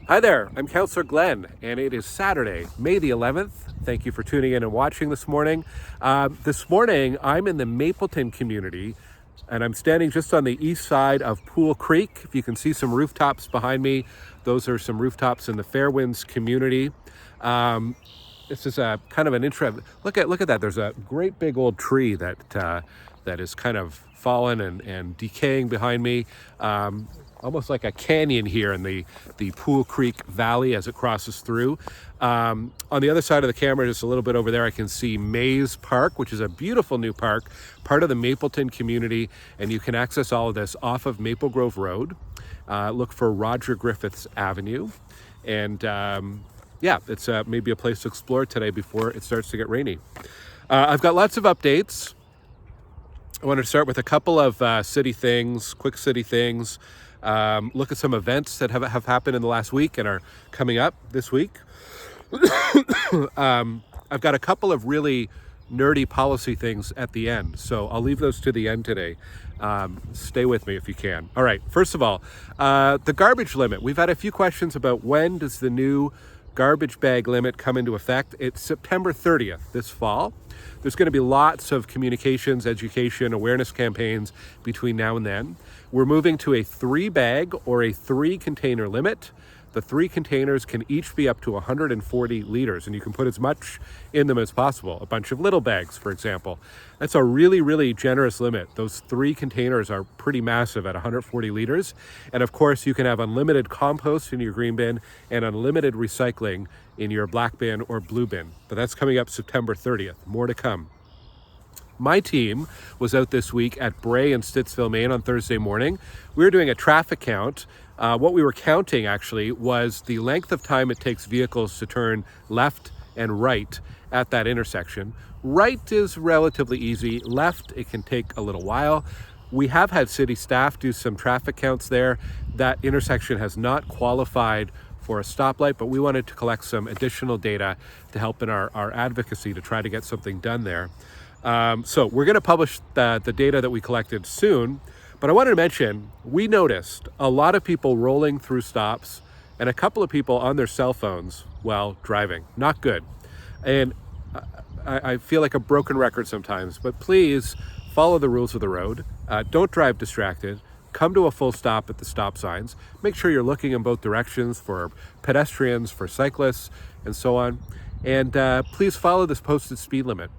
Hi there, I'm Councillor Glen, and it is Saturday, May the 11th. Thank you for tuning in and watching this morning. This morning, I'm in the Mapleton community, and I'm standing just on the east side of Poole Creek. If you can see some rooftops behind me, those are some rooftops in the Fairwinds community. This is a kind of an interesting, look at that. There's a great big old tree that is kind of fallen and decaying behind me. Almost like a canyon here in the Poole Creek Valley as it crosses through. On the other side of the camera, just a little bit over there, I can see Maze Park, which is a beautiful new park, part of the Mapleton community, and you can access all of this off of Maple Grove Road. Look for Roger Griffiths Avenue, and yeah, it's maybe a place to explore today before it starts to get rainy. I've got lots of updates. I wanted to start with a couple of city things, quick city things. Look at some events that have happened in the last week and are coming up this week. I've got a couple of really nerdy policy things at the end, so I'll leave those to the end today. Stay with me if you can. All right, first of all, the garbage limit. We've had a few questions about when does the new garbage bag limit come into effect. It's September 30th this fall. There's going to be lots of communications, education, awareness campaigns between now and then. We're moving to a 3-bag or a 3-container limit. The 3 containers can each be up to 140 liters, and you can put as much in them as possible. A bunch of little bags, for example. That's a really, really generous limit. Those 3 containers are pretty massive at 140 liters. And of course, you can have unlimited compost in your green bin and unlimited recycling in your black bin or blue bin. But that's coming up September 30th. More to come. My team was out this week at Brae in Stittsville, Maine on Thursday morning. We were doing a traffic count. What we were counting actually was the length of time it takes vehicles to turn left and right at that intersection. Right is relatively easy. Left, it can take a little while. We have had city staff do some traffic counts there. That intersection has not qualified for a stoplight, but we wanted to collect some additional data to help in our advocacy to try to get something done there. So we're going to publish the data that we collected soon, but I wanted to mention, we noticed a lot of people rolling through stops and a couple of people on their cell phones while driving. Not good. And I feel like a broken record sometimes, but please follow the rules of the road. Don't drive distracted. Come to a full stop at the stop signs. Make sure you're looking in both directions for pedestrians, for cyclists, and so on. And please follow this posted speed limit.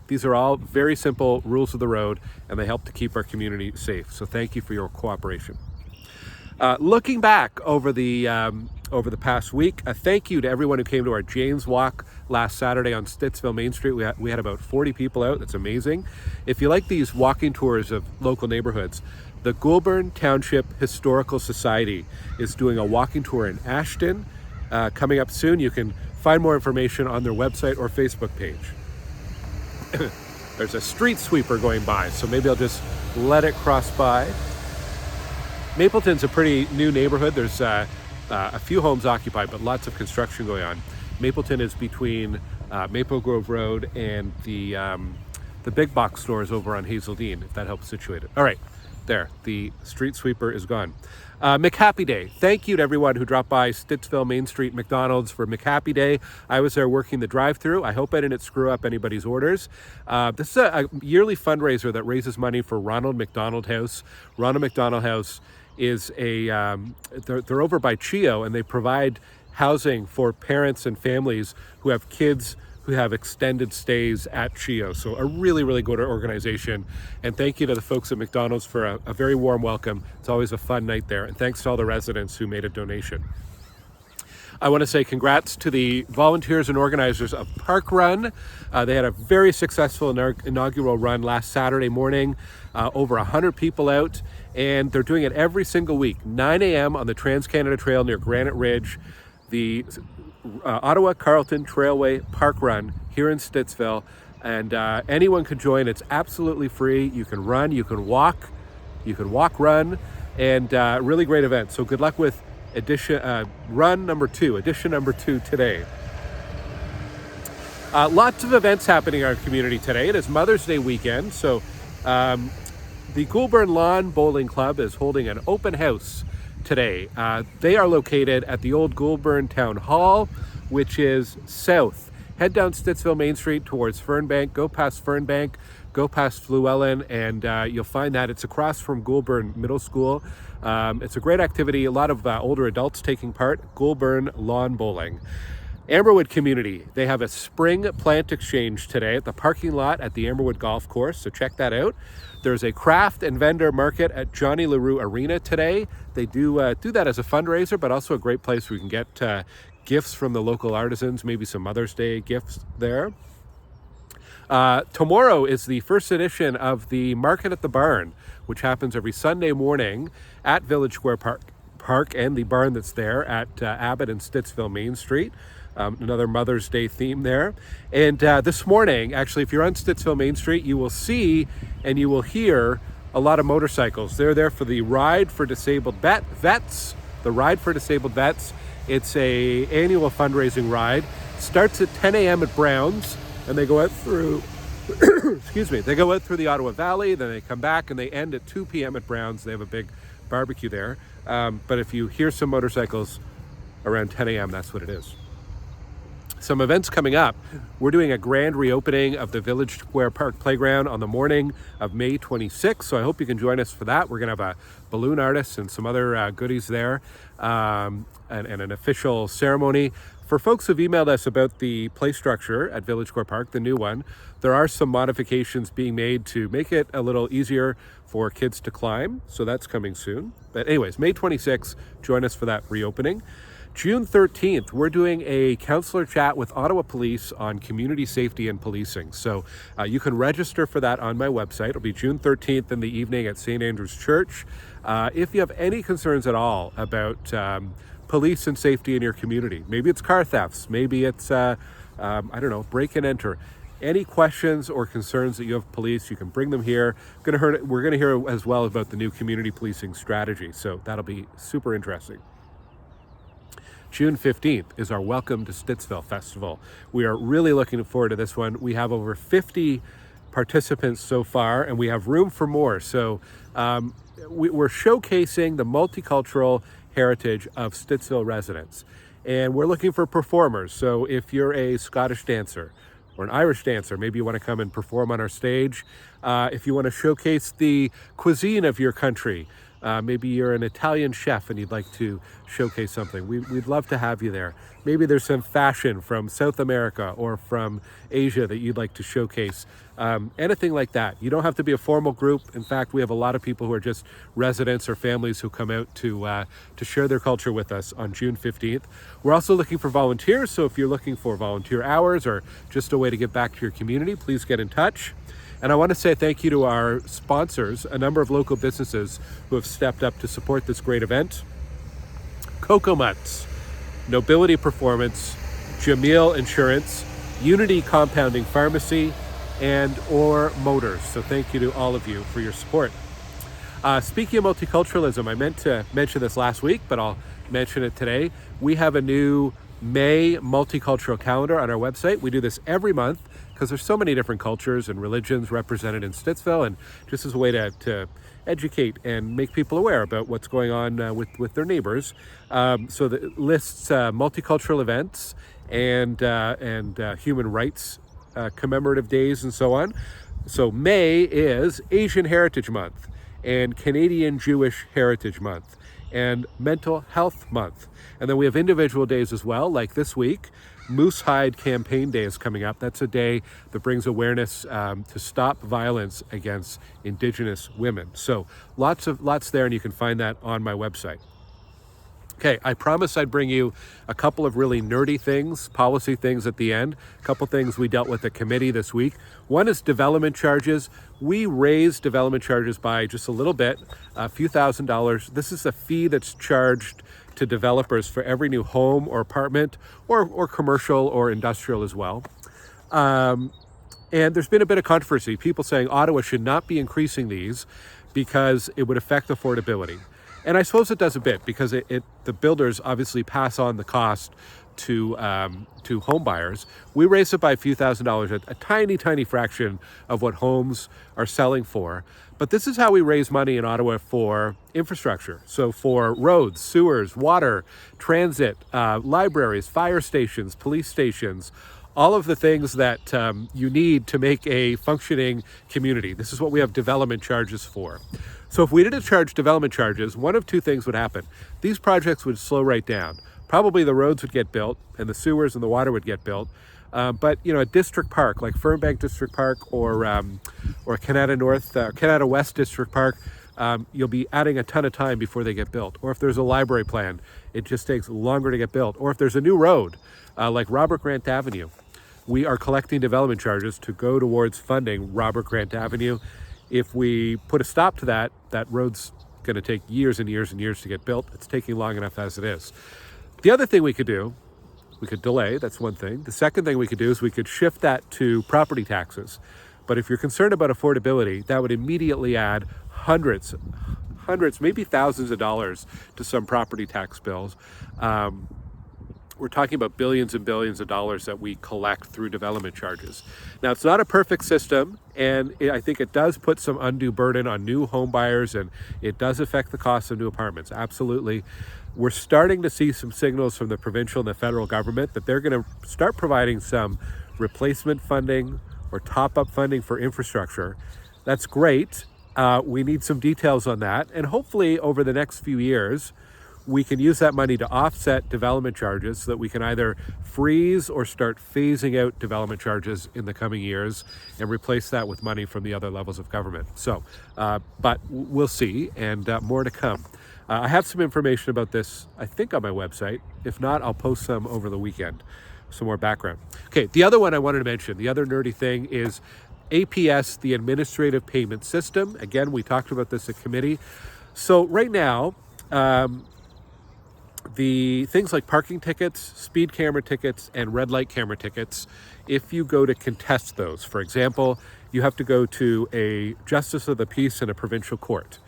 These are all very simple rules of the road, and they help to keep our community safe. So thank you for your cooperation. Looking back over the past week, a thank you to everyone who came to our James Walk last Saturday on Stittsville Main Street. We had about 40 people out. That's amazing. If you like these walking tours of local neighborhoods, the Goulbourn Township Historical Society is doing a walking tour in Ashton coming up soon. You can find more information on their website or Facebook page. There's a street sweeper going by, so maybe I'll just let it cross by. Mapleton's a pretty new neighborhood. There's a few homes occupied, but lots of construction going on. Mapleton is between Maple Grove Road and the big box stores over on Hazeldean, if that helps situate it. All right, there, the street sweeper is gone. McHappy Day. Thank you to everyone who dropped by Stittsville Main Street McDonald's for McHappy Day. I was there working the drive-thru. I hope I didn't screw up anybody's orders. This is a yearly fundraiser that raises money for Ronald McDonald House. Ronald McDonald House is they're over by Chio, and they provide housing for parents and families who have kids who have extended stays at Chio. So a really, really good organization. And thank you to the folks at McDonald's for a very warm welcome. It's always a fun night there. And thanks to all the residents who made a donation. I want to say congrats to the volunteers and organizers of Parkrun. They had a very successful inaugural run last Saturday morning. Over 100 people out, and they're doing it every single week, 9 a.m. on the Trans-Canada Trail near Granite Ridge. The Ottawa-Carleton Trailway Parkrun here in Stittsville, and anyone can join. It's absolutely free. You can run, you can walk, run, and really great event. So good luck with edition number two today. Lots of events happening in our community today. It is Mother's Day weekend, so the Goulbourn Lawn Bowling Club is holding an open house today. They are located at the old Goulbourn Town Hall, which is south. Head down Stittsville Main Street towards Fernbank, go past Fernbank, go past Fluellen, and you'll find that it's across from Goulbourn Middle School. It's a great activity, a lot of older adults taking part. Goulbourn Lawn Bowling. Amberwood community, they have a spring plant exchange today at the parking lot at the Amberwood Golf Course, so check that out. There's a craft and vendor market at Johnny Leroux Arena today. They do that as a fundraiser, but also a great place where you can get gifts from the local artisans, maybe some Mother's Day gifts there. Tomorrow is the first edition of the Market at the Barn, which happens every Sunday morning at Village Square Park and the barn that's there at Abbott and Stittsville Main Street. Another Mother's Day theme there. And this morning, actually, if you're on Stittsville Main Street, you will see and you will hear a lot of motorcycles. They're there for the Ride for Disabled Vets. The Ride for Disabled Vets. It's a annual fundraising ride. Starts at 10 a.m. at Brown's, and they go out through, excuse me, they go out through the Ottawa Valley, then they come back and they end at 2 p.m. at Brown's. They have a big barbecue there. But if you hear some motorcycles around 10 a.m., that's what it is. Some events coming up. We're doing a grand reopening of the Village Square Park Playground on the morning of May 26th, so I hope you can join us for that. We're going to have a balloon artist and some other goodies there, and an official ceremony. For folks who've emailed us about the play structure at Village Square Park, the new one, there are some modifications being made to make it a little easier for kids to climb, so that's coming soon. But anyways, May 26th, join us for that reopening. June 13th, we're doing a Councillor Chat with Ottawa Police on community safety and policing. So you can register for that on my website. It'll be June 13th in the evening at St. Andrew's Church. If you have any concerns at all about police and safety in your community, maybe it's car thefts, maybe it's, I don't know, break and enter. Any questions or concerns that you have police, you can bring them here. We're going to hear as well about the new community policing strategy. So that'll be super interesting. June 15th is our Welcome to Stittsville Festival. We are really looking forward to this one. We have over 50 participants so far, and we have room for more. So we're showcasing the multicultural heritage of Stittsville residents. And we're looking for performers. So if you're a Scottish dancer or an Irish dancer, maybe you want to come and perform on our stage. If you want to showcase the cuisine of your country, maybe you're an Italian chef and you'd like to showcase something, we'd love to have you there. Maybe there's some fashion from South America or from Asia that you'd like to showcase. Anything like that. You don't have to be a formal group. In fact, we have a lot of people who are just residents or families who come out to share their culture with us on June 15th. We're also looking for volunteers, so if you're looking for volunteer hours or just a way to give back to your community, please get in touch. And I want to say thank you to our sponsors, a number of local businesses who have stepped up to support this great event. Cocoa Mutts, Nobility Performance, Jameel Insurance, Unity Compounding Pharmacy, and Or Motors. So thank you to all of you for your support. Speaking of multiculturalism, I meant to mention this last week, but I'll mention it today. We have a new May multicultural calendar on our website. We do this every month because there's so many different cultures and religions represented in Stittsville, and just as a way to educate and make people aware about what's going on with their neighbors. So that lists multicultural events and human rights commemorative days and so on. So May is Asian Heritage Month and Canadian Jewish Heritage Month and Mental Health Month. And then we have individual days as well, like this week, Moose Hide Campaign Day is coming up. That's a day that brings awareness to stop violence against Indigenous women. So lots there, and you can find that on my website. Okay, I promised I'd bring you a couple of really nerdy things, policy things at the end. A couple things we dealt with at committee this week. One is development charges. We raised development charges by just a little bit, a few $1,000s. This is a fee that's charged to developers for every new home or apartment or commercial or industrial as well. And there's been a bit of controversy, people saying Ottawa should not be increasing these because it would affect affordability. And I suppose it does a bit because the builders obviously pass on the cost to home buyers. We raise it by a few $1,000s, a tiny fraction of what homes are selling for. But this is how we raise money in Ottawa for infrastructure. So for roads, sewers, water, transit, libraries, fire stations, police stations, all of the things that you need to make a functioning community. This is what we have development charges for. So if we didn't charge development charges, one of two things would happen. These projects would slow right down. Probably the roads would get built and the sewers and the water would get built. But a district park like Fernbank District Park or Canada West District Park, you'll be adding a ton of time before they get built. Or if there's a library plan, it just takes longer to get built. Or if there's a new road like Robert Grant Avenue, we are collecting development charges to go towards funding Robert Grant Avenue. If we put a stop to that, that road's going to take years and years and years to get built. It's taking long enough as it is. The other thing we could do, we could delay, that's one thing. The second thing we could do is we could shift that to property taxes. But if you're concerned about affordability, that would immediately add hundreds, maybe thousands of dollars to some property tax bills. We're talking about billions and billions of dollars that we collect through development charges. Now, it's not a perfect system, and I think it does put some undue burden on new home buyers, and it does affect the cost of new apartments, absolutely. We're starting to see some signals from the provincial and the federal government that they're going to start providing some replacement funding or top-up funding for infrastructure. That's great. We need some details on that, and hopefully over the next few years, we can use that money to offset development charges so that we can either freeze or start phasing out development charges in the coming years and replace that with money from the other levels of government. So, but we'll see, and more to come. I have some information about this, I think, on my website. If not, I'll post some over the weekend, some more background. Okay, the other one I wanted to mention, the other nerdy thing is APS, the Administrative Payment System. Again, we talked about this at committee. So right now, the things like parking tickets, speed camera tickets, and red light camera tickets, if you go to contest those, for example, you have to go to a justice of the peace in a provincial court.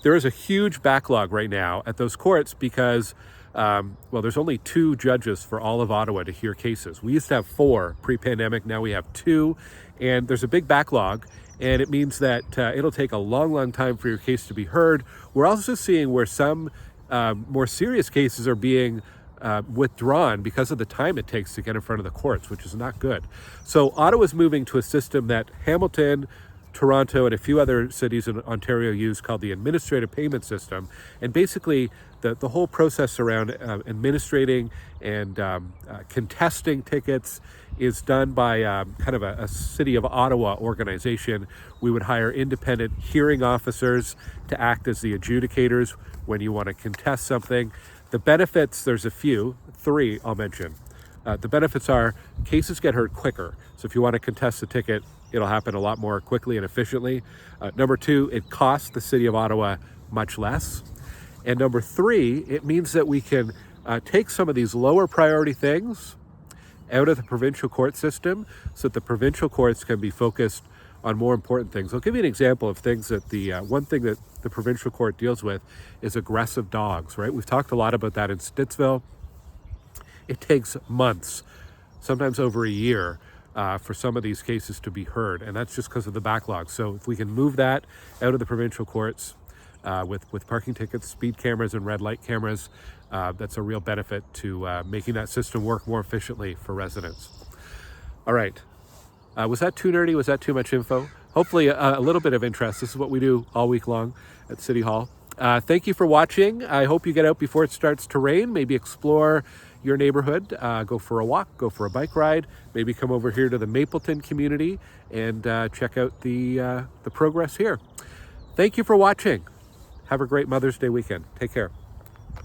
There is a huge backlog right now at those courts because, there's only 2 judges for all of Ottawa to hear cases. We used to have 4 pre-pandemic, now we have 2, and there's a big backlog, and it means that it'll take a long time for your case to be heard. We're also seeing where some more serious cases are being withdrawn because of the time it takes to get in front of the courts, which is not good. So Ottawa's moving to a system that Hamilton, Toronto, and a few other cities in Ontario use called the Administrative Payment System. And basically, the whole process around administrating and contesting tickets is done by kind of a City of Ottawa organization. We would hire independent hearing officers to act as the adjudicators when you want to contest something. The benefits, there's a few, 3 I'll mention. The benefits are cases get heard quicker. So if you want to contest a ticket, it'll happen a lot more quickly and efficiently. Number 2, it costs the City of Ottawa much less. And number 3, it means that we can take some of these lower priority things out of the provincial court system so that the provincial courts can be focused on more important things. I'll give you an example of things that one thing that the provincial court deals with is aggressive dogs, right? We've talked a lot about that in Stittsville. It takes months, sometimes over a year, for some of these cases to be heard, and that's just because of the backlog. So if we can move that out of the provincial courts with parking tickets, speed cameras, and red light cameras, that's a real benefit to making that system work more efficiently for residents. All right. Was that too nerdy? Was that too much info? Hopefully a little bit of interest. This is what we do all week long at City Hall. Thank you for watching. I hope you get out before it starts to rain. Maybe explore your neighborhood, go for a walk, go for a bike ride, maybe come over here to the Mapleton community and check out the progress here. Thank you for watching. Have a great Mother's Day weekend. Take care.